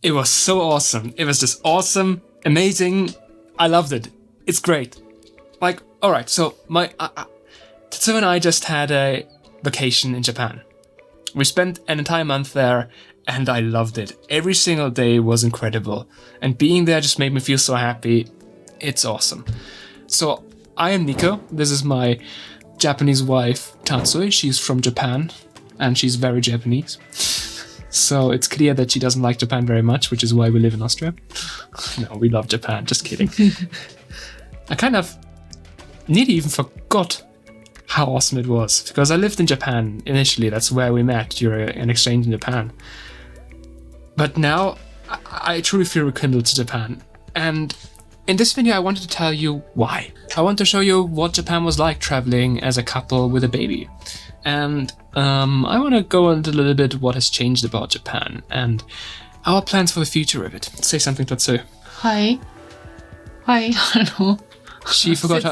It was so awesome. It was just awesome, amazing. I loved it. It's great. Like, alright, so Tatsui and I just had a vacation in Japan. We spent an entire month there, and I loved it. Every single day was incredible. And being there just made me feel so happy. It's awesome. So, I am Nico. This is my Japanese wife, Tatsui. She's from Japan, and she's very Japanese. So it's clear that she doesn't like Japan very much, which is why we live in Austria. No, we love Japan, just kidding. I kind of nearly even forgot how awesome it was, because I lived in Japan initially. That's where we met during an exchange in Japan. But now I truly feel rekindled to Japan. And in this video, I wanted to tell you why. I want to show you what Japan was like traveling as a couple with a baby. And I want to go into a little bit what has changed about Japan and our plans for the future of it. Say something, Tatsu. Hi. Hello. She forgot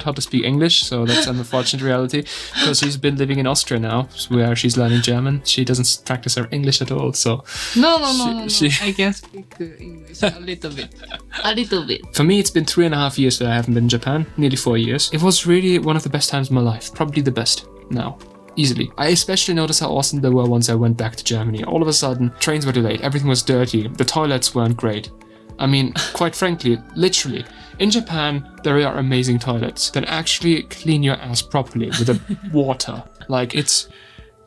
how to speak English, so that's an unfortunate reality, because she's been living in Austria now, where she's learning German. She doesn't practice her English at all, so... No. I can speak English a little bit. For me, it's been 3.5 years that I haven't been in Japan, nearly 4 years. It was really one of the best times of my life, probably the best now. Easily. I especially noticed how awesome they were once I went back to Germany. All of a sudden, trains were delayed, everything was dirty, the toilets weren't great. I mean, quite frankly, literally, in Japan, there are amazing toilets that actually clean your ass properly with the water. Like, it's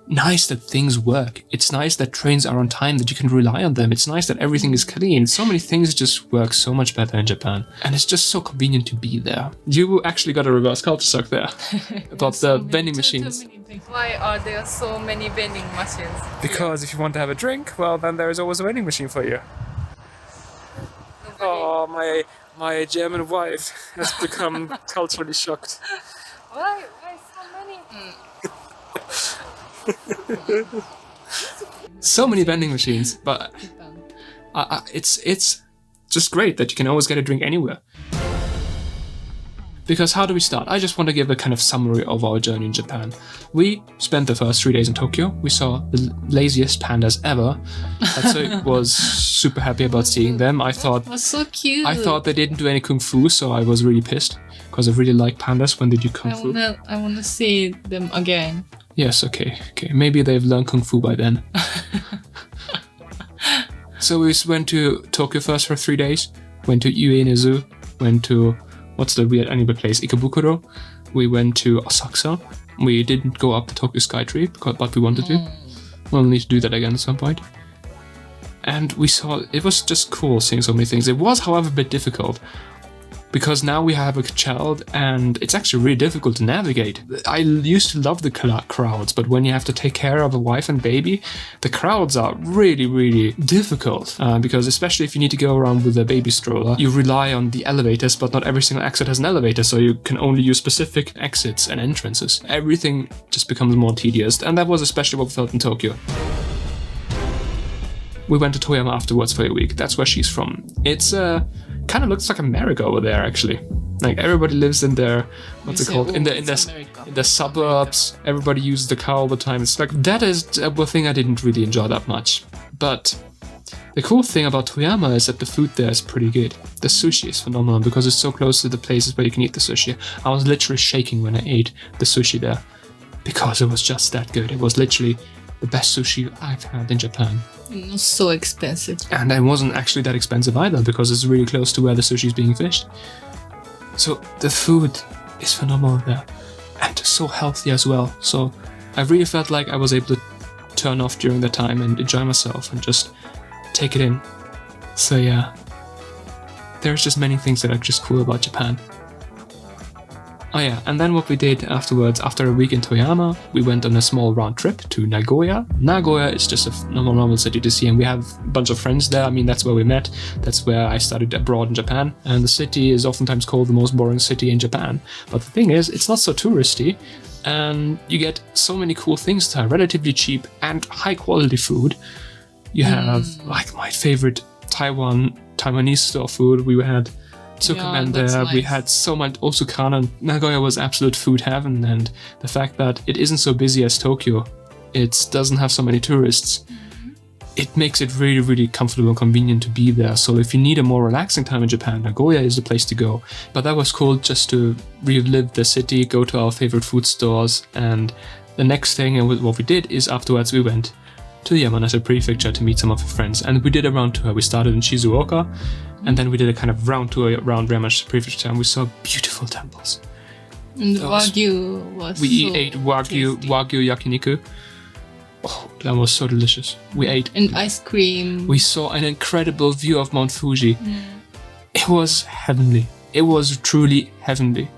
nice that things work. It's nice that trains are on time, that you can rely on them. It's nice that everything is clean. So many things just work so much better in Japan. And it's just so convenient to be there. You actually got a reverse culture shock there about the vending machines. Why are there so many vending machines? Because if you want to have a drink, well, then there is always a vending machine for you. Oh, my German wife has become culturally shocked. Why so many? So many vending machines, but it's just great that you can always get a drink anywhere. Because how do we start? I just want to give a kind of summary of our journey in Japan. We spent the first 3 days in Tokyo. We saw the laziest pandas ever. Tatsui was super happy about seeing them. I thought That was so cute. I thought they didn't do any kung fu, so I was really pissed because I really like pandas when they do kung fu. I wanna see them again. Yes, okay. Maybe they've learned kung fu by then. So we went to Tokyo first for 3 days. Went to Ueno Zoo. Went to what's the weird anime place? Ikebukuro. We went to Asakusa. We didn't go up the Tokyo Skytree, but we wanted to. We'll need to do that again at some point. And we saw, it was just cool seeing so many things. It was, however, a bit difficult. Because now we have a child and it's actually really difficult to navigate. I used to love the crowds, but when you have to take care of a wife and baby, the crowds are really, really difficult. Because especially if you need to go around with a baby stroller, you rely on the elevators, but not every single exit has an elevator, so you can only use specific exits and entrances. Everything just becomes more tedious, and that was especially what we felt in Tokyo. We went to Toyama afterwards for a week. That's where she's from. It's kind of looks like America over there, actually. Like everybody lives in their in the suburbs. Everybody uses the car all the time. It's like that is a thing I didn't really enjoy that much. But the cool thing about Toyama is that the food there is pretty good. The sushi is phenomenal because it's so close to the places where you can eat the sushi. I was literally shaking when I ate the sushi there because it was just that good. It was literally the best sushi I've had in Japan. Not so expensive. And it wasn't actually that expensive either because it's really close to where the sushi is being fished. So the food is phenomenal there and so healthy as well. So I really felt like I was able to turn off during the time and enjoy myself and just take it in. So yeah, there's just many things that are just cool about Japan. Oh yeah, and then what we did afterwards, after a week in Toyama, we went on a small round trip to Nagoya. Nagoya is just a normal city to see, and we have a bunch of friends there. I mean, that's where we met. That's where I studied abroad in Japan. And the city is oftentimes called the most boring city in Japan. But the thing is, it's not so touristy, and you get so many cool things there, relatively cheap and high quality food. You have, like, my favorite Taiwanese store food. We had Tsukamen there, nice. We had so much Osukana. Nagoya was absolute food heaven, and the fact that it isn't so busy as Tokyo, it doesn't have so many tourists, it makes it really, really comfortable and convenient to be there. So if you need a more relaxing time in Japan, Nagoya is the place to go. But that was cool just to relive the city, go to our favorite food stores. And the next thing, and what we did is afterwards we went to Yamanashi Prefecture to meet some of our friends. And we did a round tour. We started in Shizuoka, and then we did a kind of round tour around Yamanashi Prefecture, and we saw beautiful temples. And Wagyu was We so ate Wagyu yakiniku. Oh, that was so delicious. We ate. And ice cream. We saw an incredible view of Mount Fuji. It was heavenly. It was truly heavenly.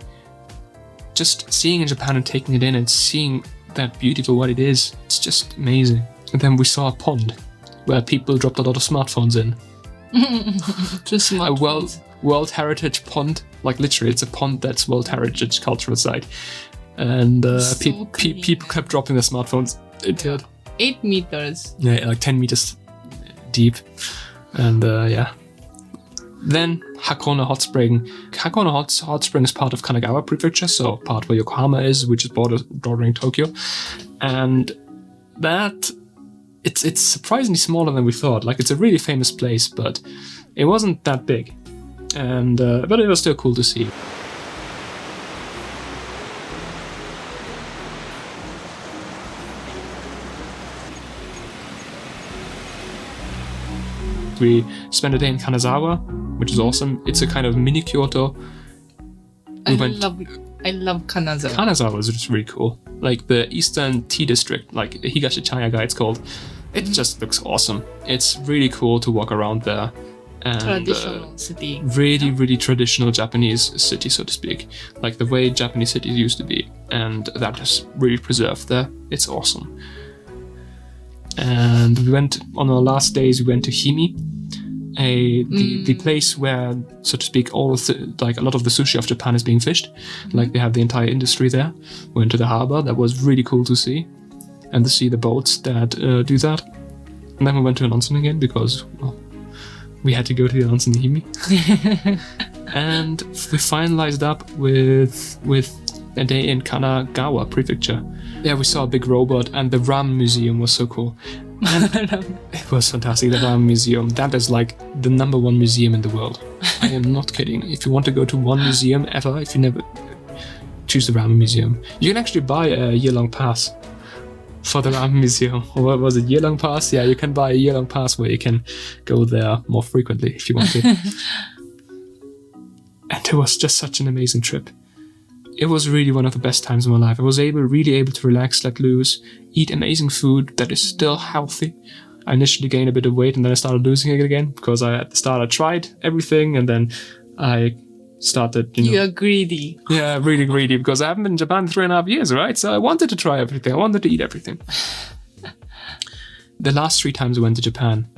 Just seeing in Japan and taking it in and seeing that beauty for what it is, it's just amazing. And then we saw a pond where people dropped a lot of smartphones in. Just A World Heritage pond. Like literally, it's a pond that's World Heritage cultural site. And So clean. people kept dropping their smartphones into it. 8 meters. Yeah, like 10 meters deep. And yeah. Then Hakone Hot Spring. Hakone Hot Spring is part of Kanagawa Prefecture, so part where Yokohama is, which is bordering Tokyo. And that, it's surprisingly smaller than we thought. Like, it's a really famous place, but it wasn't that big. And but it was still cool to see. We spent a day in Kanazawa, which is awesome. It's a kind of mini Kyoto. I love Kanazawa. Kanazawa is just really cool. Like the Eastern Tea District, like Higashichayaga it's called. It just looks awesome. It's really cool to walk around there. And, Traditional city. really, really traditional Japanese city, so to speak. Like the way Japanese cities used to be. And that is really preserved there. It's awesome. And we went, on our last days, we went to Himi, the place where, so to speak, like a lot of the sushi of Japan is being fished. Like they have the entire industry there. We went to the harbor. That was really cool to see. And to see the boats that do that. And then we went to an onsen again because, well, we had to go to the onsen in Himi. And we finalized up with a day in Kanagawa Prefecture. Yeah, we saw a big robot, and the Ramen Museum was so cool. And it was fantastic, the Ramen Museum. That is like the #1 museum in the world. I am not kidding. If you want to go to one museum ever, if you never choose the Ramen Museum, you can actually buy a year-long pass for the Ramen Museum. Or what was it, year-long pass? Yeah, you can buy a year-long pass where you can go there more frequently if you want to. And it was just such an amazing trip. It was really one of the best times of my life. I was really able to relax, let loose, eat amazing food that is still healthy. I initially gained a bit of weight and then I started losing it again because at the start I tried everything and then I started, You are greedy. Yeah, really greedy because I haven't been in Japan in 3.5 years, right? So I wanted to try everything. I wanted to eat everything. The last 3 times I went to Japan,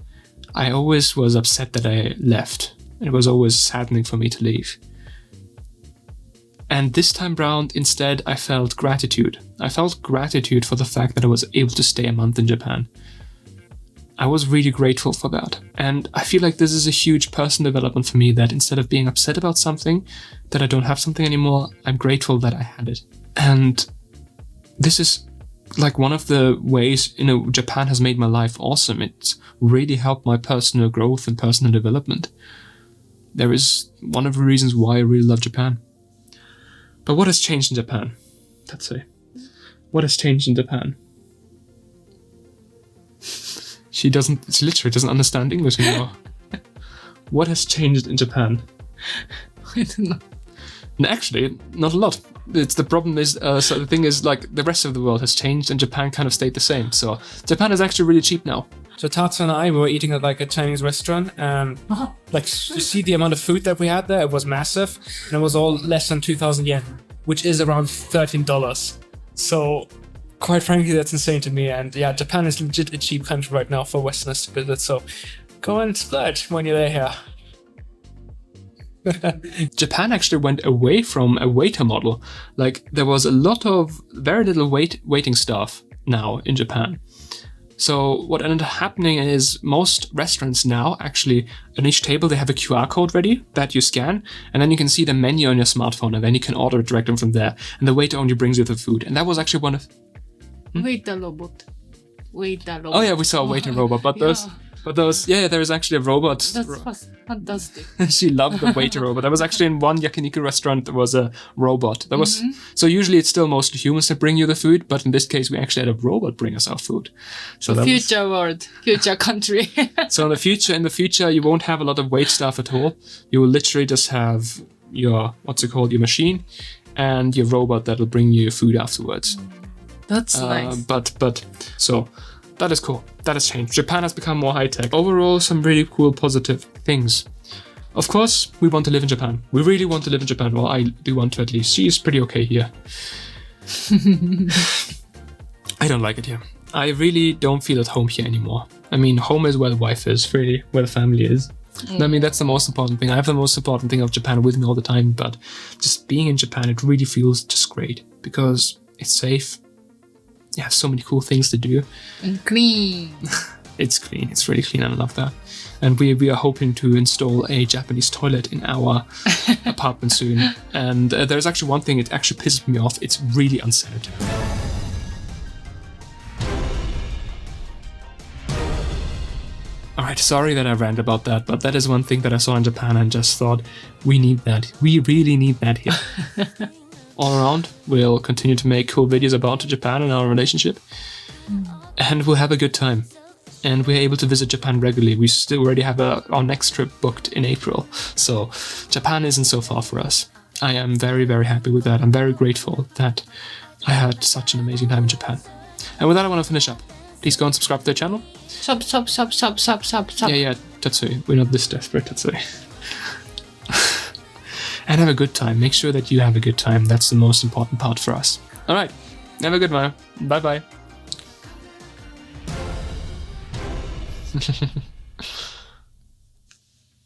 I always was upset that I left. It was always saddening for me to leave. And this time round, instead, I felt gratitude. I felt gratitude for the fact that I was able to stay a month in Japan. I was really grateful for that. And I feel like this is a huge personal development for me, that instead of being upset about something, that I don't have something anymore, I'm grateful that I had it. And this is like one of the ways, Japan has made my life awesome. It's really helped my personal growth and personal development. There is one of the reasons why I really love Japan. But what has changed in Japan? Tatsui. What has changed in Japan? She literally doesn't understand English anymore. What has changed in Japan? I don't know. No, actually, not a lot. The problem is, so the thing is, like, the rest of the world has changed and Japan kind of stayed the same. So Japan is actually really cheap now. So Tatsui and I were eating at like a Chinese restaurant, and like you see the amount of food that we had there, it was massive, and it was all less than 2,000 yen, which is around $13. So quite frankly, that's insane to me. And yeah, Japan is legit a cheap country right now for Westerners to visit. So go and splurge when you're there here. Japan actually went away from a waiter model. Like there was a lot of very little waiting staff now in Japan. So what ended up happening is most restaurants now actually on each table they have a QR code ready that you scan, and then you can see the menu on your smartphone, and then you can order it directly from there, and the waiter only brings you the food. And that was actually one of Waiter robot. waiter robot. Oh yeah, we saw a waiter robot, but there is actually a robot. That's fantastic. She loved the waiter robot. I was actually in one yakiniku restaurant. There was a robot. So usually it's still mostly humans that bring you the food, but in this case we actually had a robot bring us our food. So future world, future country. So in the future you won't have a lot of wait staff at all. You will literally just have your your machine and your robot that will bring you your food afterwards. That's nice. But so that is cool. That has changed. Japan has become more high-tech. Overall, some really cool positive things. Of course, we want to live in Japan. We really want to live in Japan. Well, I do want to at least. She is pretty okay here. I don't like it here. I really don't feel at home here anymore. I mean, home is where the wife is, really, where the family is. And I mean, that's the most important thing. I have the most important thing of Japan with me all the time, but just being in Japan, it really feels just great because it's safe. You have so many cool things to do. And clean. It's clean. It's really clean and I love that. And we are hoping to install a Japanese toilet in our apartment soon. And there's actually one thing, it actually pisses me off. It's really unsanitary. Alright, sorry that I ranted about that, but that is one thing that I saw in Japan and just thought, we need that. We really need that here. All around, we'll continue to make cool videos about Japan and our relationship. And we'll have a good time. And we're able to visit Japan regularly. We still already have our next trip booked in April. So Japan isn't so far for us. I am very, very happy with that. I'm very grateful that I had such an amazing time in Japan. And with that, I want to finish up. Please go and subscribe to the channel. Sub. Yeah, Tatsui. We're not this desperate, Tatsui. And have a good time. Make sure that you have a good time. That's the most important part for us. Alright, have a good one. Bye-bye.